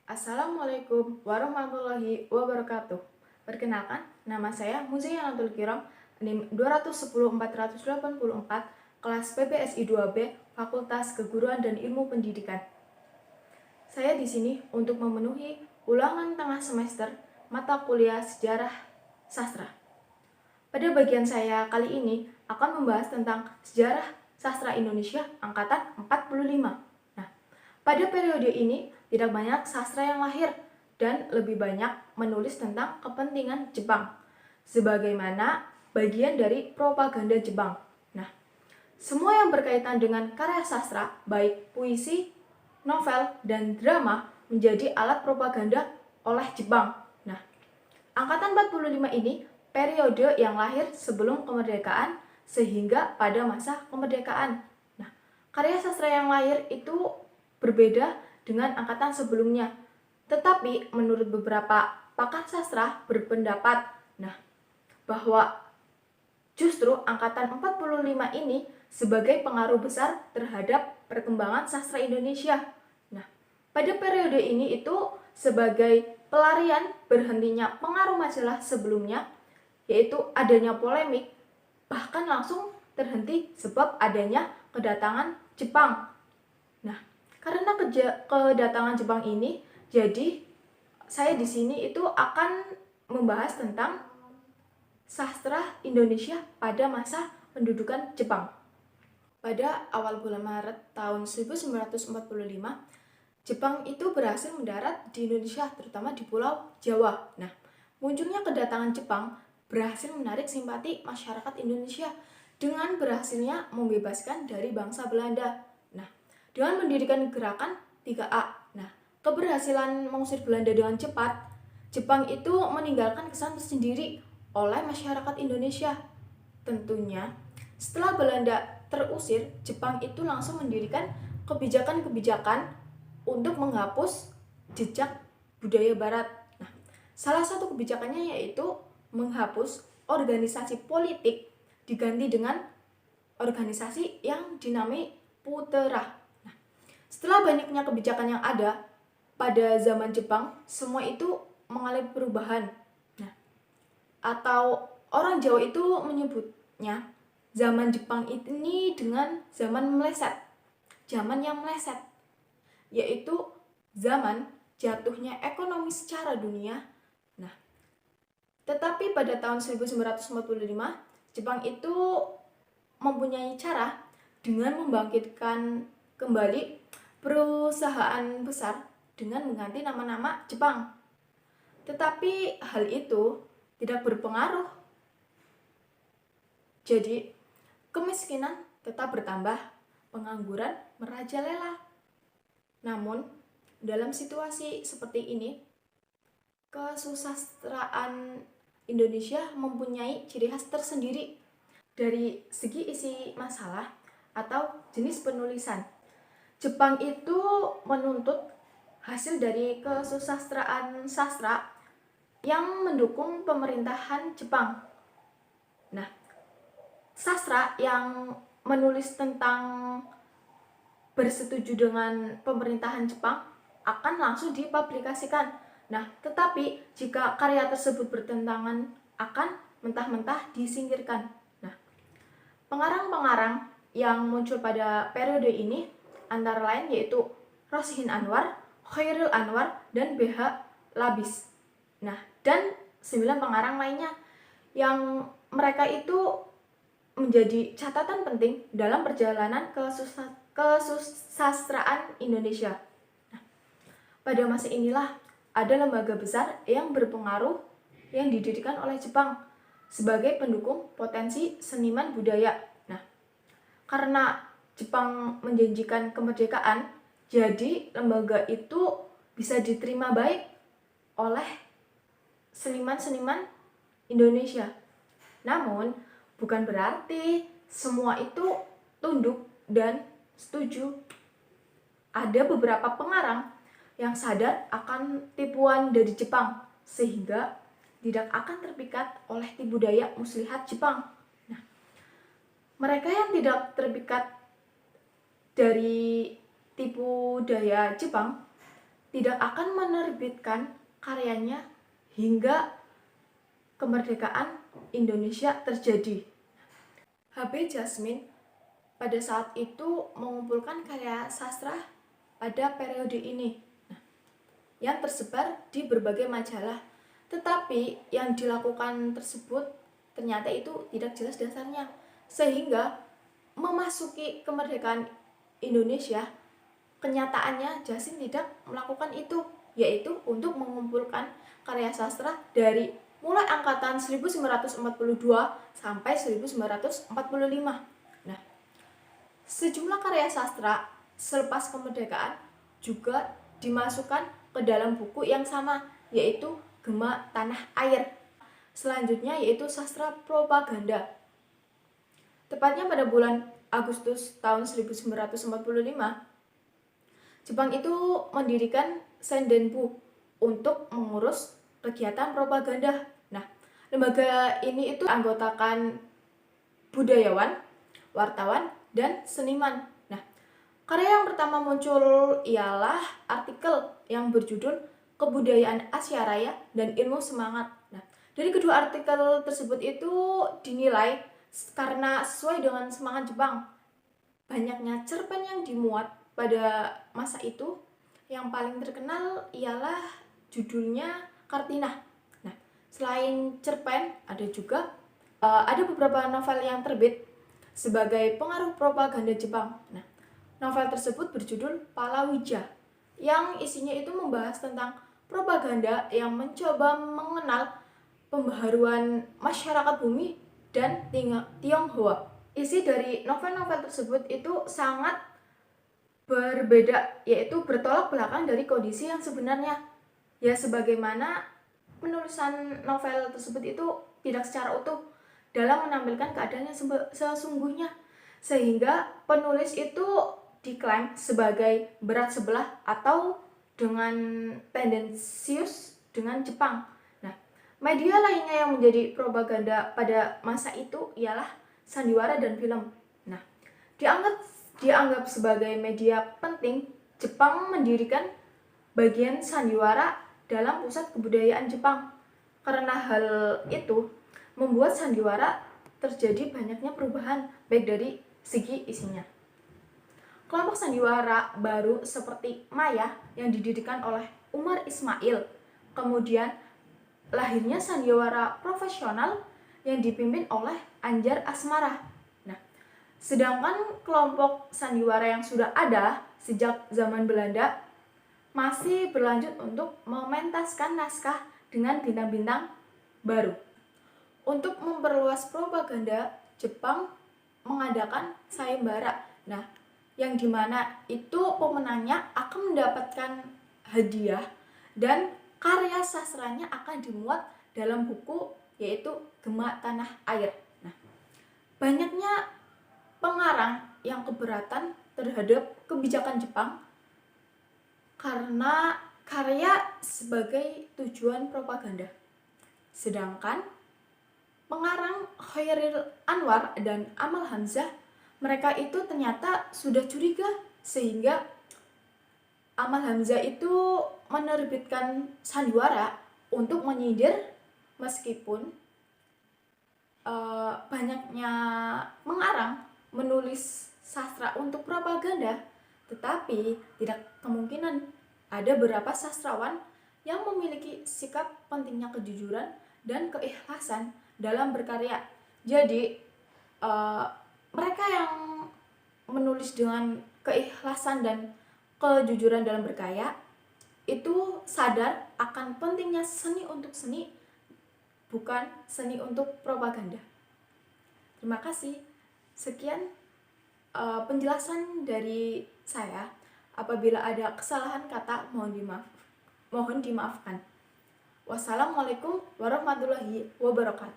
Assalamualaikum warahmatullahi wabarakatuh. Perkenalkan, nama saya Muzayanatul Kiram, NIM 210484, kelas PPSI 2B, Fakultas Keguruan dan Ilmu Pendidikan. Saya di sini untuk memenuhi ulangan tengah semester mata kuliah Sejarah Sastra. Pada bagian saya kali ini akan membahas tentang sejarah sastra Indonesia angkatan 45. Nah, pada periode ini tidak banyak sastra yang lahir dan lebih banyak menulis tentang kepentingan Jepang sebagaimana bagian dari propaganda Jepang. Nah, semua yang berkaitan dengan karya sastra, baik puisi, novel, dan drama menjadi alat propaganda oleh Jepang. Nah, angkatan 45 ini periode yang lahir sebelum kemerdekaan sehingga pada masa kemerdekaan. Nah, karya sastra yang lahir itu berbeda dengan angkatan sebelumnya. Tetapi menurut beberapa pakar sastra berpendapat, bahwa justru angkatan 45 ini sebagai pengaruh besar terhadap perkembangan sastra Indonesia. Nah, pada periode ini itu sebagai pelarian berhentinya pengaruh majalah sebelumnya, yaitu adanya polemik, bahkan langsung terhenti sebab adanya kedatangan Jepang. Nah, karena kedatangan Jepang ini, jadi saya di sini itu akan membahas tentang sastra Indonesia pada masa pendudukan Jepang. Pada awal bulan Maret tahun 1945, Jepang itu berhasil mendarat di Indonesia, terutama di Pulau Jawa. Nah, munculnya kedatangan Jepang berhasil menarik simpati masyarakat Indonesia dengan berhasilnya membebaskan dari bangsa Belanda. Nah, dengan mendirikan gerakan 3A. Nah, keberhasilan mengusir Belanda dengan cepat, Jepang itu meninggalkan kesan tersendiri oleh masyarakat Indonesia. Tentunya, setelah Belanda terusir, Jepang itu langsung mendirikan kebijakan-kebijakan untuk menghapus jejak budaya Barat. Nah, salah satu kebijakannya yaitu menghapus organisasi politik diganti dengan organisasi yang dinamai Putera. Nah, setelah banyaknya kebijakan yang ada pada zaman Jepang, semua itu mengalami perubahan. Nah, atau orang Jawa itu menyebutnya zaman Jepang ini dengan zaman meleset. Zaman yang meleset, yaitu zaman jatuhnya ekonomi secara dunia. Nah, tetapi pada tahun 1945, Jepang itu mempunyai cara dengan membangkitkan kembali perusahaan besar dengan mengganti nama-nama Jepang. Tetapi hal itu tidak berpengaruh. Jadi, kemiskinan tetap bertambah, pengangguran merajalela. Namun, dalam situasi seperti ini, kesusastraan Indonesia mempunyai ciri khas tersendiri dari segi isi masalah atau jenis penulisan. Jepang itu menuntut hasil dari kesusastraan sastra yang mendukung pemerintahan Jepang. Nah, sastra yang menulis tentang bersetuju dengan pemerintahan Jepang akan langsung dipublikasikan. Nah, tetapi jika karya tersebut bertentangan akan mentah-mentah disingkirkan. Nah, pengarang-pengarang yang muncul pada periode ini antara lain yaitu Rosihin Anwar, Khairil Anwar, dan B.H. Labis. Nah, dan 9 pengarang lainnya yang mereka itu menjadi catatan penting dalam perjalanan kesusastraan Indonesia. Nah, pada masa inilah ada lembaga besar yang berpengaruh yang didirikan oleh Jepang sebagai pendukung potensi seniman budaya. Nah, karena Jepang menjanjikan kemerdekaan, jadi lembaga itu bisa diterima baik oleh seniman-seniman Indonesia. Namun, bukan berarti semua itu tunduk dan setuju. Ada beberapa pengarang yang sadar akan tipuan dari Jepang sehingga tidak akan terpikat oleh tipu daya muslihat Jepang. Nah, mereka yang tidak terpikat dari tipu daya Jepang tidak akan menerbitkan karyanya hingga kemerdekaan Indonesia terjadi. H.B. Jasmine pada saat itu mengumpulkan karya sastra pada periode ini, yang tersebar di berbagai majalah. Tetapi yang dilakukan tersebut ternyata itu tidak jelas dasarnya, sehingga memasuki kemerdekaan Indonesia, kenyataannya Jasmine tidak melakukan itu, yaitu untuk mengumpulkan karya sastra dari mulai angkatan 1942 sampai 1945. Nah, sejumlah karya sastra selepas kemerdekaan juga dimasukkan ke dalam buku yang sama, yaitu Gema Tanah Air. Selanjutnya yaitu sastra propaganda. Tepatnya pada bulan Agustus tahun 1945, Jepang itu mendirikan Sendenbu untuk mengurus kegiatan propaganda. Nah, lembaga ini itu anggotakan budayawan, wartawan, dan seniman. Nah, karya yang pertama muncul ialah artikel yang berjudul Kebudayaan Asia Raya dan Ilmu Semangat. Nah, dari kedua artikel tersebut itu dinilai karena sesuai dengan semangat Jepang. Banyaknya cerpen yang dimuat pada masa itu, yang paling terkenal ialah judulnya Kartina. Nah, selain cerpen, ada beberapa novel yang terbit sebagai pengaruh propaganda Jepang. Nah, novel tersebut berjudul Palawija, yang isinya itu membahas tentang propaganda yang mencoba mengenal pembaharuan masyarakat bumi dan Tionghoa. Isi dari novel-novel tersebut itu sangat berbeda, yaitu bertolak belakang dari kondisi yang sebenarnya. Ya, sebagaimana penulisan novel tersebut itu tidak secara utuh dalam menampilkan keadaan yang sesungguhnya, sehingga penulis itu diklaim sebagai berat sebelah atau dengan tendensius dengan Jepang. Nah, media lainnya yang menjadi propaganda pada masa itu ialah sandiwara dan film. Nah, dianggap sebagai media penting, Jepang mendirikan bagian sandiwara dalam pusat kebudayaan Jepang. Karena hal itu membuat sandiwara terjadi banyaknya perubahan, baik dari segi isinya. Kelompok sandiwara baru seperti Maya yang didirikan oleh Umar Ismail, kemudian lahirnya sandiwara profesional yang dipimpin oleh Anjar Asmara. Nah, sedangkan kelompok sandiwara yang sudah ada sejak zaman Belanda masih berlanjut untuk mementaskan naskah dengan bintang-bintang baru. Untuk memperluas propaganda, Jepang mengadakan sayembara. Nah, yang dimana itu pemenangnya akan mendapatkan hadiah dan karya sastranya akan dimuat dalam buku, yaitu Gema Tanah Air. Nah, banyaknya pengarang yang keberatan terhadap kebijakan Jepang karena karya sebagai tujuan propaganda. Sedangkan pengarang Khairil Anwar dan Amal Hamzah, mereka itu ternyata sudah curiga, sehingga Amal Hamzah itu menerbitkan sandiwara untuk menyindir, meskipun banyaknya mengarang menulis sastra untuk propaganda, tetapi tidak kemungkinan ada beberapa sastrawan yang memiliki sikap pentingnya kejujuran dan keikhlasan dalam berkarya. Jadi mereka yang menulis dengan keikhlasan dan kejujuran dalam berkarya itu sadar akan pentingnya seni untuk seni, bukan seni untuk propaganda. Terima kasih. Sekian penjelasan dari saya. Apabila ada kesalahan kata, mohon dimaafkan. Wassalamualaikum warahmatullahi wabarakatuh.